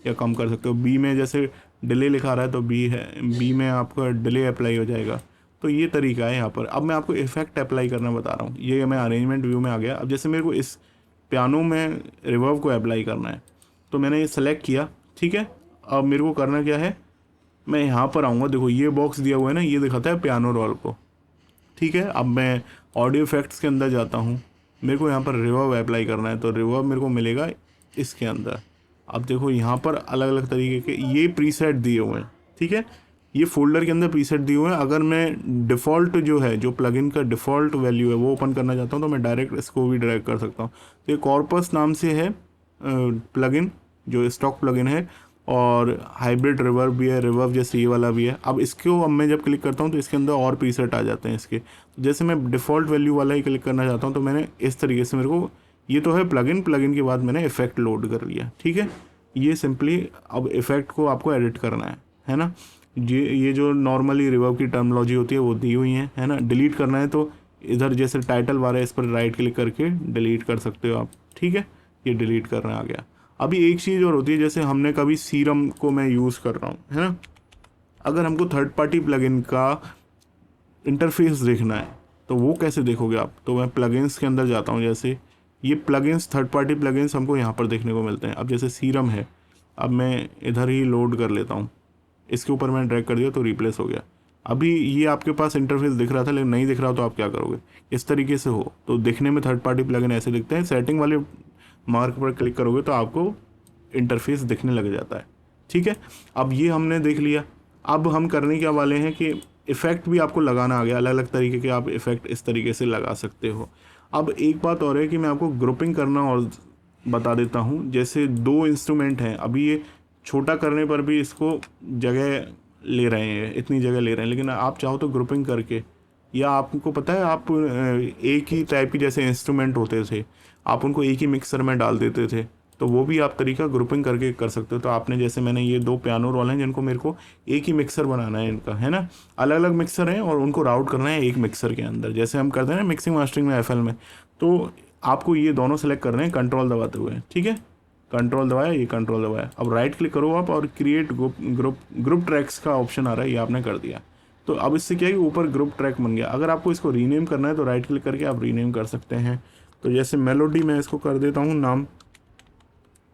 S1: या कम कर सकते हो। बी में जैसे डिले लिखा रहा है तो बी में आपका डिले अप्लाई हो जाएगा। तो ये तरीका है यहाँ पर। अब मैं आपको इफेक्ट अप्लाई करना बता रहा हूँ। ये मैं अरेंजमेंट व्यू में आ गया। अब जैसे मेरे को इस पियानो में रिवर्ब को अप्लाई करना है, तो मैंने ये सेलेक्ट किया, ठीक है। अब मेरे को करना क्या है, मैं यहाँ पर आऊँगा। देखो ये बॉक्स दिया हुआ है ना, ये दिखाता है पियानो रोल को, ठीक है। अब मैं ऑडियो इफेक्ट्स के अंदर जाता हूँ, मेरे को यहाँ पर रिवर्ब अप्लाई करना है, तो रिवर्ब मेरे को मिलेगा इसके अंदर। अब देखो यहाँ पर अलग अलग तरीके के ये प्रीसेट दिए हुए हैं, ठीक है। ये फोल्डर के अंदर प्रीसेट दिए हुए हैं। अगर मैं डिफ़ॉल्ट जो है, जो प्लगइन का डिफ़ॉल्ट वैल्यू है वो ओपन करना चाहता हूँ तो मैं डायरेक्ट इसको भी ड्रैग कर सकता हूँ। तो ये कॉर्पस नाम से है प्लगइन, जो स्टॉक प्लगइन है। और हाइब्रिड रिवर्ब भी है, रिवर्ब जैसे ये वाला भी है। अब इसको अब मैं जब क्लिक करता हूँ तो इसके अंदर और प्रीसेट आ जाते हैं इसके। जैसे मैं डिफ़ॉल्ट वैल्यू वाला ही क्लिक करना चाहता हूँ तो मैंने इस तरीके से, मेरे को ये तो है प्लगइन के बाद मैंने इफेक्ट लोड कर लिया, ठीक है। ये सिंपली अब इफेक्ट को आपको एडिट करना है ना। ये जो नॉर्मली रिवर्ब की टर्मिनोलॉजी होती है वो दी हुई है ना। डिलीट करना है तो इधर जैसे टाइटल बार है, इस पर राइट क्लिक करके डिलीट कर सकते हो आप, ठीक है। ये डिलीट करना आ गया। अभी एक चीज़ और होती है, जैसे हमने कभी सीरम को मैं यूज़ कर रहा हूँ, है ना। अगर हमको थर्ड पार्टी प्लगइन का इंटरफेस देखना है तो वो कैसे देखोगे आप, तो मैं प्लगइन्स के अंदर जाता हूँ। जैसे ये प्लगइन्स, थर्ड पार्टी प्लगइन्स हमको यहाँ पर देखने को मिलते हैं। अब जैसे सीरम है, अब मैं इधर ही लोड कर लेता हूँ, इसके ऊपर मैंने ड्रैग कर दिया तो रिप्लेस हो गया। अभी ये आपके पास इंटरफेस दिख रहा था लेकिन नहीं दिख रहा, तो आप क्या करोगे, इस तरीके से हो तो दिखने में थर्ड पार्टी प्लगइन ऐसे दिखते हैं। सेटिंग वाले मार्क पर क्लिक करोगे तो आपको इंटरफेस दिखने लग जाता है, ठीक है। अब ये हमने देख लिया। अब हम करने क्या वाले हैं कि इफ़ेक्ट भी आपको लगाना आ गया, अलग अलग तरीके के आप इफ़ेक्ट इस तरीके से लगा सकते हो। अब एक बात और है कि मैं आपको ग्रुपिंग करना और बता देता हूँ। जैसे दो इंस्ट्रूमेंट हैं, अभी ये छोटा करने पर भी इसको जगह ले रहे हैं, इतनी जगह ले रहे हैं, लेकिन आप चाहो तो ग्रुपिंग करके, या आपको पता है आप एक ही टाइप की जैसे इंस्ट्रूमेंट होते थे, आप उनको एक ही मिक्सर में डाल देते थे, तो वो भी आप तरीका ग्रुपिंग करके कर सकते हो। तो आपने जैसे मैंने ये दो पियानो रोल हैं जिनको मेरे को एक ही मिक्सर बनाना है इनका, है ना, अलग अलग मिक्सर हैं और उनको राउट करना है एक मिक्सर के अंदर, जैसे हम करते हैं ना मिक्सिंग मास्टरिंग में एफएल में। तो आपको ये दोनों सेलेक्ट करने हैं कंट्रोल दबाते हुए, ठीक है, कंट्रोल दबाया, ये कंट्रोल दबाया, अब राइट क्लिक करो आप और क्रिएट ग्रुप ट्रैक्स का ऑप्शन आ रहा है, ये आपने कर दिया। तो अब इससे क्या है कि ऊपर ग्रुप ट्रैक बन गया। अगर आपको इसको रीनेम करना है तो राइट क्लिक करके आप रीनेम कर सकते हैं। तो जैसे मेलोडी मैं इसको कर देता हूँ नाम,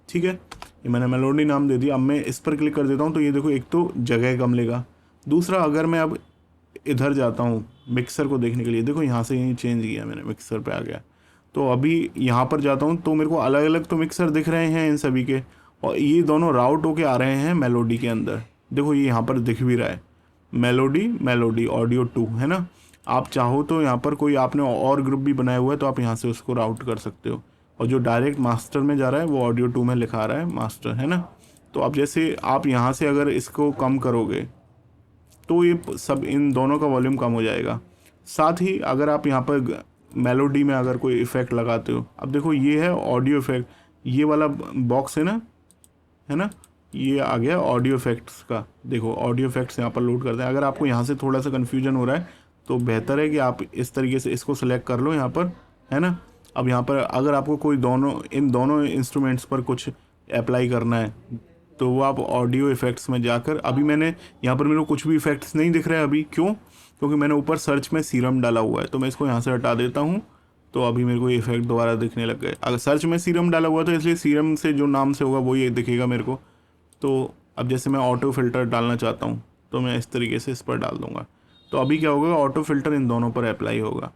S1: ठीक है, ये मैंने मेलोडी नाम दे दिया। अब मैं इस पर क्लिक कर देता हूँ तो ये देखो एक तो जगह कम लेगा, दूसरा अगर मैं अब इधर जाता हूँ मिक्सर को देखने के लिए, देखो यहाँ से यहीं चेंज किया मैंने, मिक्सर पे आ गया। तो अभी यहाँ पर जाता हूँ तो मेरे को अलग अलग तो मिक्सर दिख रहे हैं इन सभी के, और ये दोनों राउट होके आ रहे हैं मेलोडी के अंदर। देखो ये यहाँ पर दिख भी रहा है मेलोडी ऑडियो 2, है ना। आप चाहो तो यहाँ पर कोई आपने और ग्रुप भी बनाया हुआ है तो आप यहाँ से उसको राउट कर सकते हो, और जो डायरेक्ट मास्टर में जा रहा है वो ऑडियो 2 में लिखा रहा है मास्टर, है ना। तो अब जैसे आप यहाँ से अगर इसको कम करोगे तो ये सब इन दोनों का वॉल्यूम कम हो जाएगा। साथ ही अगर आप यहाँ पर मेलोडी में अगर कोई इफ़ेक्ट लगाते हो, अब देखो ये है ऑडियो इफ़ेक्ट, ये वाला बॉक्स है ना, ये आ गया ऑडियो इफ़ेक्ट्स का। देखो ऑडियो इफ़ेक्ट्स यहाँ पर लोड करते हैं। अगर आपको यहाँ से थोड़ा सा कन्फ्यूजन हो रहा है तो बेहतर है कि आप इस तरीके से इसको सेलेक्ट कर लो यहाँ पर, है ना। अब यहाँ पर अगर आपको कोई इन दोनों इंस्ट्रूमेंट्स पर कुछ अप्लाई करना है तो वो आप ऑडियो इफ़ेक्ट्स में जाकर, अभी मैंने यहाँ पर मेरे को कुछ भी इफ़ेक्ट्स नहीं दिख रहे हैं अभी, क्यों, क्योंकि मैंने ऊपर सर्च में सीरम डाला हुआ है। तो मैं इसको यहाँ से हटा देता हूँ तो अभी मेरे को ये इफेक्ट दोबारा दिखने लग गए। अगर सर्च में सीरम डाला हुआ तो इसलिए सीरम से जो नाम से होगा वो ये दिखेगा मेरे को। तो अब जैसे मैं ऑटो फिल्टर डालना चाहता हूँ तो मैं इस तरीके से इस पर डाल दूँगा, तो अभी क्या होगा, ऑटो फिल्टर इन दोनों पर अप्लाई होगा,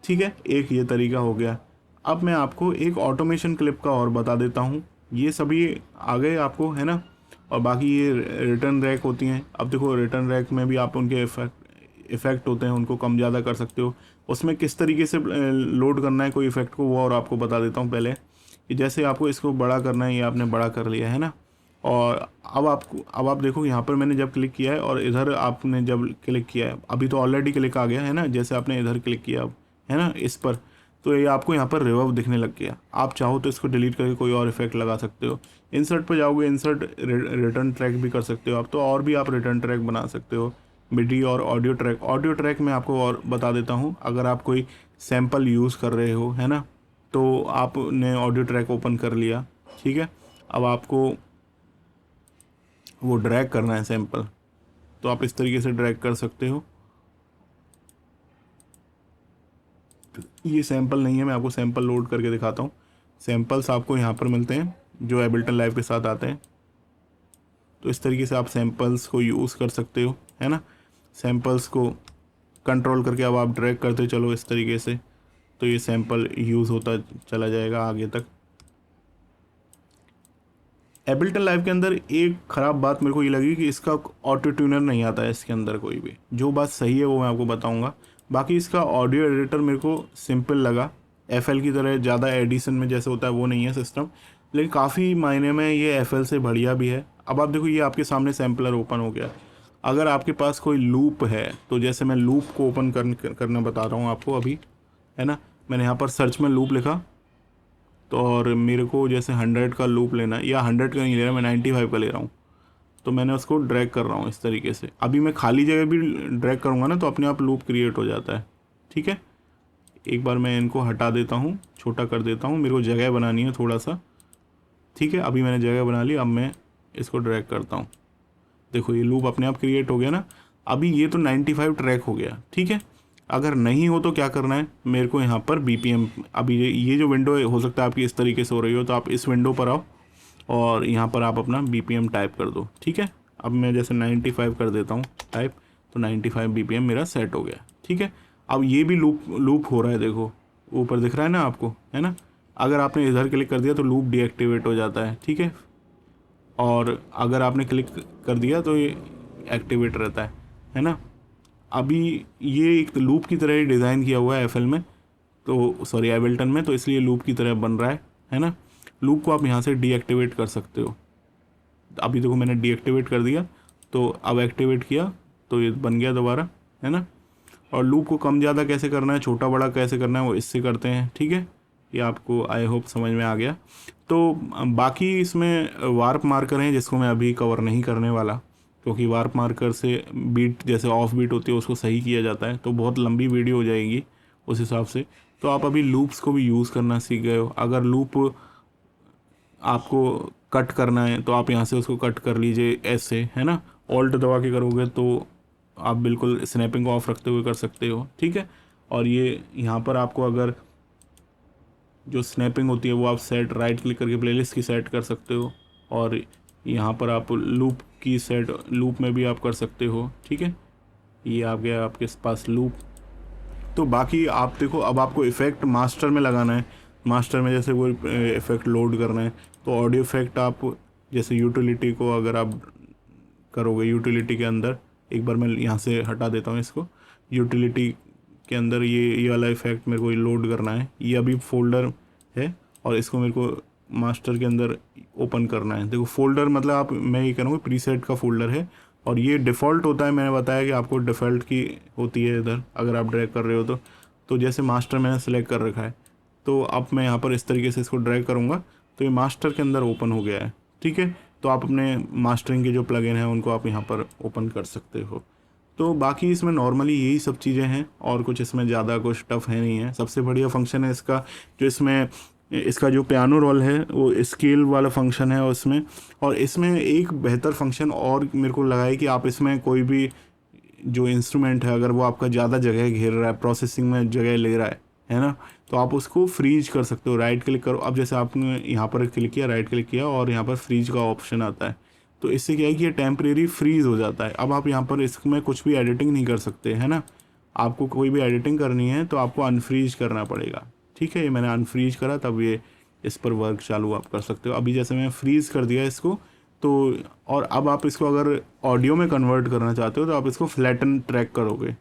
S1: ठीक है। एक ये तरीका हो गया। अब मैं आपको एक ऑटोमेशन क्लिप का और बता देता हूँ। ये सभी आ गए आपको, है ना, और बाकी ये रिटर्न रैक होती हैं। अब देखो रिटर्न रैक में भी आप उनके इफ़ेक्ट होते हैं, उनको कम ज़्यादा कर सकते हो। उसमें किस तरीके से लोड करना है कोई इफ़ेक्ट को वो और आपको बता देता हूँ पहले, कि जैसे आपको इसको बड़ा करना है, ये आपने बड़ा कर लिया है ना, और अब आप देखो यहाँ पर मैंने जब क्लिक किया है और इधर आपने जब क्लिक किया है, अभी तो ऑलरेडी क्लिक आ गया है ना, जैसे आपने इधर क्लिक किया अब, है ना, इस पर, तो ये आपको यहाँ पर रिवर्ब दिखने लग गया। आप चाहो तो इसको डिलीट करके कोई और इफेक्ट लगा सकते हो। इंसर्ट पर जाओगे, इंसर्ट रिटर्न ट्रैक भी कर सकते हो आप, तो और भी आप रिटर्न ट्रैक बना सकते हो, मिडी और ऑडियो ट्रैक मैं आपको और बता देता हूँ। अगर आप कोई सैम्पल यूज़ कर रहे हो, है ना, तो आपने ऑडियो ट्रैक ओपन कर लिया, ठीक है। अब आपको वो ड्रैग करना है सैम्पल, तो आप इस तरीके से ड्रैग कर सकते हो। ये सैम्पल नहीं है, मैं आपको सैम्पल लोड करके दिखाता हूँ। सैम्पल्स आपको यहाँ पर मिलते हैं जो एबल्टन लाइव के साथ आते हैं, तो इस तरीके से आप सैम्पल्स को यूज़ कर सकते हो, है ना। सैम्पल्स को कंट्रोल करके अब आप ड्रैग करते चलो इस तरीके से, तो ये सैम्पल यूज़ होता चला जाएगा आगे तक। एबल्टन लाइव के अंदर एक ख़राब बात मेरे को ये लगी कि इसका ऑटो ट्यूनर नहीं आता है इसके अंदर कोई भी। जो बात सही है वो मैं आपको बताऊंगा। बाकी इसका ऑडियो एडिटर मेरे को सिंपल लगा, एफएल की तरह ज़्यादा एडिशन में जैसे होता है वो नहीं है सिस्टम, लेकिन काफ़ी मायने में ये एफएल से बढ़िया भी है। अब आप देखो ये आपके सामने सैम्पलर ओपन हो गया। अगर आपके पास कोई लूप है तो जैसे मैं लूप को ओपन करना बता रहा हूँ आपको अभी, है ना। मैंने यहाँ पर सर्च में लूप लिखा, तो और मेरे को जैसे 100 का लूप लेना है, या 100 का नहीं ले रहा, मैं 95 का ले रहा हूँ, तो मैंने उसको ड्रैग कर रहा हूँ इस तरीके से। अभी मैं खाली जगह भी ड्रैग करूँगा ना तो अपने आप लूप क्रिएट हो जाता है, ठीक है। एक बार मैं इनको हटा देता हूँ, छोटा कर देता हूँ, मेरे को जगह बनानी है थोड़ा सा, ठीक है। अभी मैंने जगह बना ली, अब मैं इसको ड्रैग करता हूँ, देखो ये लूप अपने आप क्रिएट हो गया ना। अभी ये तो 95 ट्रैक हो गया, ठीक है। अगर नहीं हो तो क्या करना है, मेरे को यहाँ पर BPM, अभी ये जो विंडो हो सकता है आपकी इस तरीके से हो रही हो, तो आप इस विंडो पर आओ और यहाँ पर आप अपना BPM टाइप कर दो, ठीक है। अब मैं जैसे 95 कर देता हूँ टाइप, तो 95 BPM मेरा सेट हो गया, ठीक है। अब ये भी लूप हो रहा है, देखो ऊपर दिख रहा है ना आपको, है ना। अगर आपने इधर क्लिक कर दिया तो लूप डीएक्टिवेट हो जाता है, ठीक है, और अगर आपने क्लिक कर दिया तो ये एक्टिवेट रहता है ना। अभी ये एक लूप की तरह ही डिज़ाइन किया हुआ है एफएल में, तो सॉरी एबल्टन में, तो इसलिए लूप की तरह बन रहा है ना। लूप को आप यहाँ से डीएक्टिवेट कर सकते हो। अभी देखो मैंने डीएक्टिवेट कर दिया, तो अब एक्टिवेट किया तो ये बन गया दोबारा, है ना। और लूप को कम ज़्यादा कैसे करना है, छोटा बड़ा कैसे करना है, वो इससे करते हैं, ठीक है। ये आपको आई होप समझ में आ गया। तो बाकी इसमें वार्प मार्कर हैं जिसको मैं अभी कवर नहीं करने वाला, क्योंकि वार्प मार्कर से बीट जैसे ऑफ बीट होती है उसको सही किया जाता है, तो बहुत लंबी वीडियो हो जाएगी उस हिसाब से। तो आप अभी लूप्स को भी यूज़ करना सीख गए हो। अगर लूप आपको कट करना है तो आप यहाँ से उसको कट कर लीजिए ऐसे, है ना। ऑल्ट दबा के करोगे तो आप बिल्कुल स्नैपिंग को ऑफ रखते हुए कर सकते हो, ठीक है। और ये यहाँ पर आपको अगर जो स्नैपिंग होती है वो आप सेट राइट क्लिक करके प्लेलिस्ट की सेट कर सकते हो, और यहाँ पर आप लूप की सेट लूप में भी आप कर सकते हो, ठीक है। ये आ गया आपके पास लूप। तो बाकी आप देखो, अब आपको इफ़ेक्ट मास्टर में लगाना है। मास्टर में जैसे कोई इफ़ेक्ट लोड करना है तो ऑडियो इफ़ेक्ट आप जैसे यूटिलिटी को अगर आप करोगे, यूटिलिटी के अंदर एक बार मैं यहाँ से हटा देता हूँ इसको, यूटिलिटी के अंदर ये वाला इफ़ेक्ट मेरे को लोड करना है। ये अभी फोल्डर है और इसको मेरे को मास्टर के अंदर ओपन करना है। देखो फोल्डर मतलब आप, मैं ये करूँगा प्रीसेट का फोल्डर है, और ये डिफ़ॉल्ट होता है। मैंने बताया कि आपको डिफ़ॉल्ट की होती है इधर अगर आप ड्रैग कर रहे हो तो जैसे मास्टर मैंने सेलेक्ट कर रखा है, तो अब मैं यहाँ पर इस तरीके से इसको ड्रैग करूँगा तो ये मास्टर के अंदर ओपन हो गया है, ठीक है। तो आप अपने मास्टरिंग के जो प्लगइन हैं उनको आप यहाँ पर ओपन कर सकते हो। तो बाकी इसमें नॉर्मली यही सब चीज़ें हैं, और कुछ इसमें ज़्यादा कुछ टफ है नहीं है। सबसे बढ़िया फंक्शन है इसका जो इसमें इसका जो पियानो रोल है वो स्केल वाला फंक्शन है उसमें। और इसमें एक बेहतर फंक्शन और मेरे को लगा है कि आप इसमें कोई भी जो इंस्ट्रूमेंट है अगर वो आपका ज़्यादा जगह घेर रहा है, प्रोसेसिंग में जगह ले रहा है ना, तो आप उसको फ्रीज कर सकते हो। राइट क्लिक करो, अब जैसे आपने यहाँ पर क्लिक किया, राइट क्लिक किया और यहाँ पर फ्रीज का ऑप्शन आता है, तो इससे क्या है कि ये टेम्परेरी फ्रीज हो जाता है। अब आप यहाँ पर इसमें कुछ भी एडिटिंग नहीं कर सकते, है ना। आपको कोई भी एडिटिंग करनी है तो आपको अनफ्रीज करना पड़ेगा, ठीक है। ये मैंने अनफ्रीज करा, तब ये इस पर वर्क चालू आप कर सकते हो। अभी जैसे मैं फ्रीज़ कर दिया इसको, तो और अब आप इसको अगर ऑडियो में कन्वर्ट करना चाहते हो तो आप इसको फ्लैटन ट्रैक करोगे,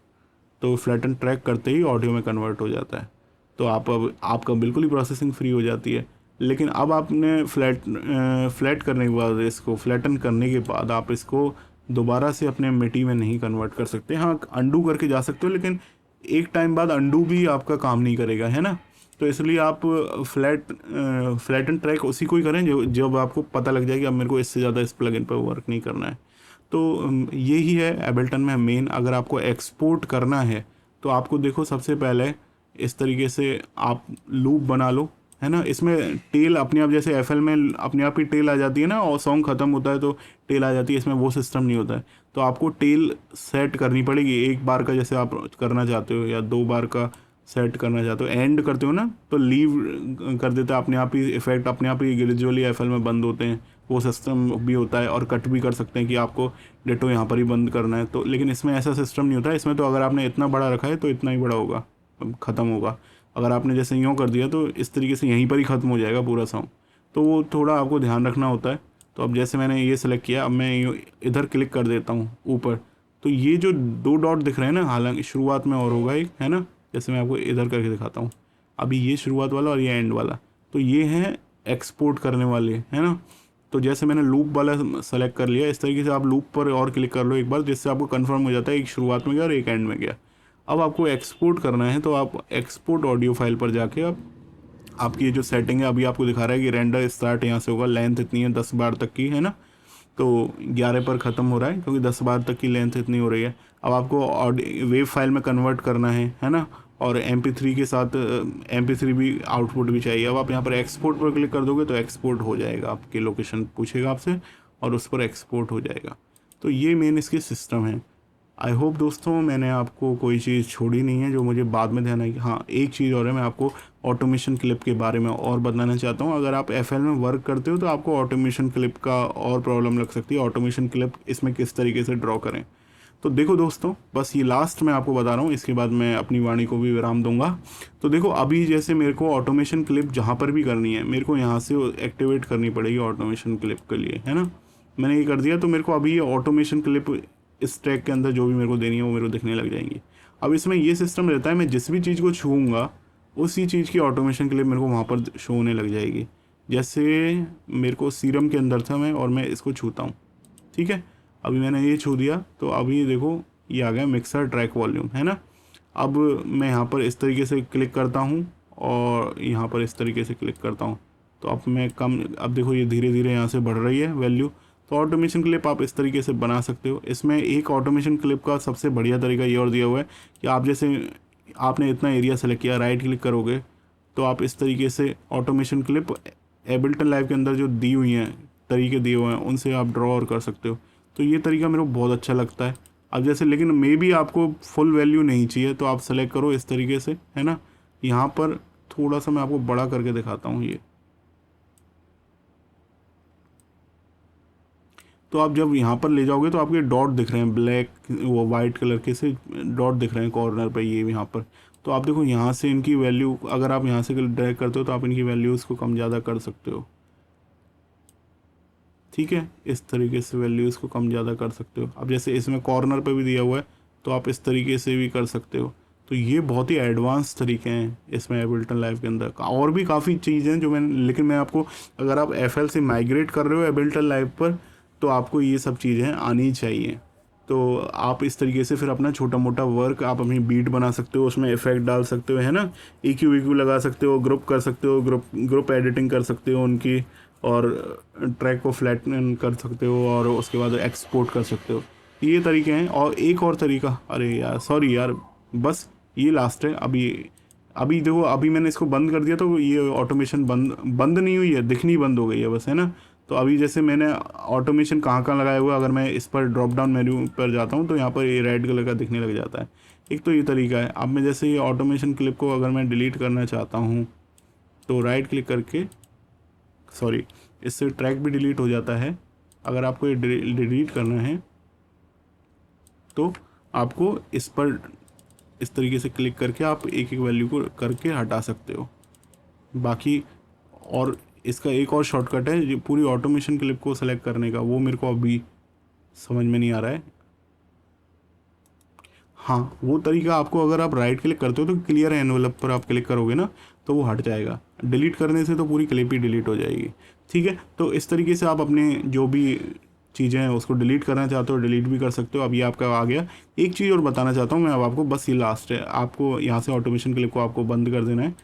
S1: तो फ्लैटन ट्रैक करते ही ऑडियो में कन्वर्ट हो जाता है। तो आप अब आपका बिल्कुल ही प्रोसेसिंग फ्री हो जाती है। लेकिन अब आपने फ्लैट करने के बाद, इसको फ्लैटन करने के बाद आप इसको दोबारा से अपने मिटी में नहीं कन्वर्ट कर सकते। हाँ, अंडू करके जा सकते हो, लेकिन एक टाइम बाद अंडू भी आपका काम नहीं करेगा, है ना। तो इसलिए आप फ्लैटन ट्रैक उसी को ही करें जब आपको पता लग जाए कि अब मेरे को इससे ज़्यादा इस प्लगइन पर वर्क नहीं करना है। तो यही है एबल्टन में मेन। अगर आपको एक्सपोर्ट करना है तो आपको देखो सबसे पहले इस तरीके से आप लूप बना लो, है ना। इसमें टेल अपने आप, जैसे एफएल में अपने आप ही टेल आ जाती है ना, और सॉन्ग ख़त्म होता है तो टेल आ जाती है, इसमें वो सिस्टम नहीं होता है। तो आपको टेल सेट करनी पड़ेगी एक बार का, जैसे आप करना चाहते हो, या 2 बार का सेट करना चाहते हो। एंड करते हो ना तो लीव कर देता है अपने आप ही, इफेक्ट अपने आप ही ग्रेजुअली एफएल में बंद होते हैं, वो सिस्टम भी होता है। और कट भी कर सकते हैं कि आपको डेटो यहाँ पर ही बंद करना है, तो लेकिन इसमें ऐसा सिस्टम नहीं होता है। इसमें तो अगर आपने इतना बड़ा रखा है तो इतना ही बड़ा होगा, ख़त्म होगा। अगर आपने जैसे यूँ कर दिया तो इस तरीके से यहीं पर ही ख़त्म हो जाएगा पूरा सॉन्ग, तो वो थोड़ा आपको ध्यान रखना होता है। तो अब जैसे मैंने ये सेलेक्ट किया, अब मैं इधर क्लिक कर देता हूँ ऊपर, तो ये जो 2 डॉट दिख रहे हैं ना, हालांकि शुरुआत में और होगा एक, है ना। जैसे मैं आपको इधर करके दिखाता हूँ, अभी ये शुरुआत वाला और ये एंड वाला, तो ये हैं एक्सपोर्ट करने वाले, है ना। तो जैसे मैंने लूप वाला सेलेक्ट कर लिया, इस तरीके से आप लूप पर और क्लिक कर लो एक बार, जिससे आपको कंफर्म हो जाता है एक शुरुआत में गया और एक एंड में गया। अब आपको एक्सपोर्ट करना है तो आप एक्सपोर्ट ऑडियो फाइल पर जाके आप आपकी ये जो सेटिंग है, अभी आपको दिखा रहा है कि रेंडर स्टार्ट यहाँ से होगा, लेंथ इतनी है 10 बार तक की, है ना। तो 11 पर ख़त्म हो रहा है क्योंकि 10 बार तक की लेंथ इतनी हो रही है। अब आपको वेब फाइल में कन्वर्ट करना है ना, और MP3 के साथ MP3 भी आउटपुट भी चाहिए। अब आप यहाँ पर एक्सपोर्ट पर क्लिक कर दोगे तो एक्सपोर्ट हो जाएगा, आपकी लोकेशन पूछेगा आपसे और उस पर एक्सपोर्ट हो जाएगा। तो ये मेन इसके सिस्टम है। आई होप दोस्तों मैंने आपको कोई चीज़ छोड़ी नहीं है जो मुझे बाद में ध्यान है कि हाँ, एक चीज़ और है, मैं आपको ऑटोमेशन क्लिप के बारे में और बताना चाहता हूँ। अगर आप FL में वर्क करते हो तो आपको ऑटोमेशन क्लिप का और प्रॉब्लम लग सकती है, ऑटोमेशन क्लिप इसमें किस तरीके से ड्रॉ करें। तो देखो दोस्तों, बस ये लास्ट मैं आपको बता रहा हूँ, इसके बाद मैं अपनी वाणी को भी विराम दूंगा। तो देखो अभी जैसे मेरे को ऑटोमेशन क्लिप जहाँ पर भी करनी है, मेरे को यहाँ से एक्टिवेट करनी पड़ेगी ऑटोमेशन क्लिप के लिए, है ना। मैंने ये कर दिया तो मेरे को अभी ये ऑटोमेशन क्लिप इस ट्रैक के अंदर जो भी मेरे को देनी है वो मेरे को दिखने लग जाएंगी। अब इसमें ये सिस्टम रहता है, मैं जिस भी चीज़ को छूऊंगा उसी चीज़ की ऑटोमेशन के लिए मेरे को वहाँ पर शो होने लग जाएगी। जैसे मेरे को सीरम के अंदर था मैं, और मैं इसको छूता हूँ, ठीक है, अभी मैंने ये छू दिया तो अभी देखो ये आ गया मिक्सर ट्रैक वॉल्यूम, है ना। अब मैं यहाँ पर इस तरीके से क्लिक करता हूँ और यहाँ पर इस तरीके से क्लिक करता हूँ, तो अब मैं कम, अब देखो ये धीरे धीरे यहाँ से बढ़ रही है वैल्यू। तो ऑटोमेशन क्लिप आप इस तरीके से बना सकते हो। इसमें एक ऑटोमेशन क्लिप का सबसे बढ़िया तरीका ये और दिया हुआ है कि आप जैसे आपने इतना एरिया सेलेक्ट किया, राइट क्लिक करोगे तो आप इस तरीके से ऑटोमेशन क्लिप एबल्टन लाइव के अंदर जो दी हुई हैं तरीके दिए हुए हैं उनसे आप ड्रॉ और कर सकते हो। तो ये तरीका मेरे को बहुत अच्छा लगता है। अब जैसे लेकिन मे बी आपको फुल वैल्यू नहीं चाहिए तो आप सेलेक्ट करो इस तरीके से, है ना। यहाँ पर थोड़ा सा मैं आपको बड़ा करके दिखाता हूँ ये, तो आप जब यहाँ पर ले जाओगे तो आपके डॉट दिख रहे हैं ब्लैक वो वाइट कलर के से डॉट दिख रहे हैं कॉर्नर पर ये यहाँ पर। तो आप देखो यहाँ से इनकी वैल्यू अगर आप यहाँ से ड्रैग करते हो तो आप इनकी वैल्यूज़ को कम ज़्यादा कर सकते हो, ठीक है, इस तरीके से वैल्यूज़ को कम ज़्यादा कर सकते हो। अब जैसे इसमें कॉर्नर पे भी दिया हुआ है तो आप इस तरीके से भी कर सकते हो। तो ये बहुत ही एडवांस तरीके हैं इसमें एबल्टन लाइव के अंदर। और भी काफ़ी चीज़ें हैं जो लेकिन मैं आपको, अगर आप FL से माइग्रेट कर रहे हो एबल्टन लाइव पर तो आपको ये सब चीज़ें आनी चाहिए। तो आप इस तरीके से फिर अपना छोटा मोटा वर्क, आप अपनी बीट बना सकते हो, उसमें इफेक्ट डाल सकते हो, है ना, EQ लगा सकते हो, ग्रुप कर सकते हो, ग्रुप एडिटिंग कर सकते हो उनकी, और ट्रैक को फ्लैटन कर सकते हो, और उसके बाद एक्सपोर्ट कर सकते हो। ये तरीके हैं। और एक और तरीका, अरे यार सॉरी यार, बस ये लास्ट है। अभी देखो, अभी मैंने इसको बंद कर दिया तो ये ऑटोमेशन बंद नहीं हुई है, दिखनी बंद हो गई है बस, है ना। तो अभी जैसे मैंने ऑटोमेशन कहाँ कहाँ लगाया हुआ है, अगर मैं इस पर ड्रॉप डाउन मेन्यू पर जाता हूँ तो यहाँ पर ये रेड कलर का दिखने लग जाता है। एक तो ये तरीका है। अब मैं जैसे ये ऑटोमेशन क्लिप को अगर मैं डिलीट करना चाहता हूँ तो राइट क्लिक करके, सॉरी, इससे ट्रैक भी डिलीट हो जाता है। अगर आपको ये डिलीट करना है तो आपको इस पर इस तरीके से क्लिक करके आप एक एक वैल्यू को करके हटा सकते हो। बाकी और इसका एक और शॉर्टकट है जो पूरी ऑटोमेशन क्लिप को सेलेक्ट करने का, वो मेरे को अभी समझ में नहीं आ रहा है। हाँ, वो तरीका आपको, अगर आप राइट क्लिक करते हो तो क्लियर एनवेलप पर आप क्लिक करोगे ना तो वो हट जाएगा। डिलीट करने से तो पूरी क्लिप ही डिलीट हो जाएगी, ठीक है। तो इस तरीके से आप अपने जो भी चीज़ें हैं उसको डिलीट करना चाहते हो डिलीट भी कर सकते हो। अभी आपका आ गया। एक चीज़ और बताना चाहता हूँ मैं अब आपको, बस ये लास्ट है। आपको यहाँ से ऑटोमेशन क्लिप को आपको बंद कर देना है।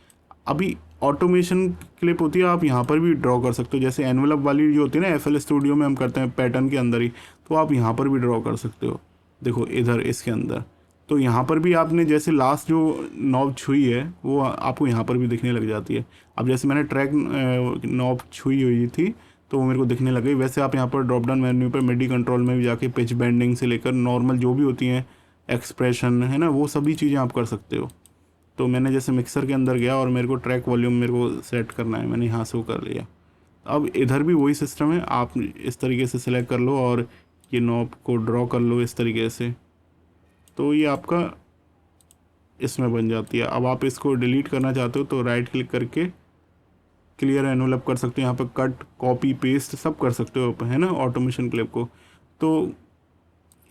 S1: अभी ऑटोमेशन क्लिप होती है, आप यहाँ पर भी ड्रॉ कर सकते हो। जैसे एनवेलप वाली जो होती है ना FL स्टूडियो में हम करते हैं पैटर्न के अंदर ही, तो आप यहाँ पर भी ड्रॉ कर सकते हो। देखो इधर इसके अंदर, तो यहाँ पर भी आपने जैसे लास्ट जो नॉब छुई है वो आपको यहाँ पर भी दिखने लग जाती है। अब जैसे मैंने ट्रैक नॉब छुई हुई थी तो वो मेरे को दिखने लग गई। वैसे आप यहाँ पर ड्रॉप डाउन मेन्यू पर मिडी कंट्रोल में भी जाके पिच बेंडिंग से लेकर नॉर्मल जो भी होती हैं एक्सप्रेशन, है ना, वो सभी चीज़ें आप कर सकते हो। तो मैंने जैसे मिक्सर के अंदर गया और मेरे को ट्रैक वॉल्यूम मेरे को सेट करना है, मैंने यहाँ से वो कर लिया। अब इधर भी वही सिस्टम है, आप इस तरीके से सिलेक्ट कर लो और ये नॉब को ड्रॉ कर लो इस तरीके से, तो ये आपका इसमें बन जाती है। अब आप इसको डिलीट करना चाहते हो तो राइट क्लिक करके क्लियर एनवेलप कर सकते हो, यहाँ पर कट कॉपी पेस्ट सब कर सकते हो, है ना, ऑटोमेशन क्लिप को। तो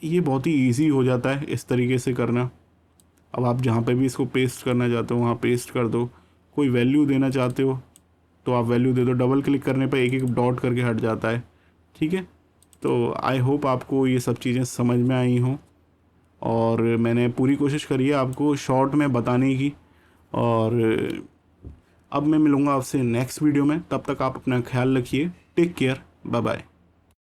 S1: ये बहुत ही ईजी हो जाता है इस तरीके से करना। अब आप जहाँ पे भी इसको पेस्ट करना चाहते हो वहाँ पेस्ट कर दो। कोई वैल्यू देना चाहते हो तो आप वैल्यू दे दो, डबल क्लिक करने पे एक एक डॉट करके हट जाता है, ठीक है। तो आई होप आपको ये सब चीज़ें समझ में आई हों, और मैंने पूरी कोशिश करी है आपको शॉर्ट में बताने की। और अब मैं मिलूँगा आपसे नेक्स्ट वीडियो में, तब तक आप अपना ख्याल रखिए। Take care, bye bye.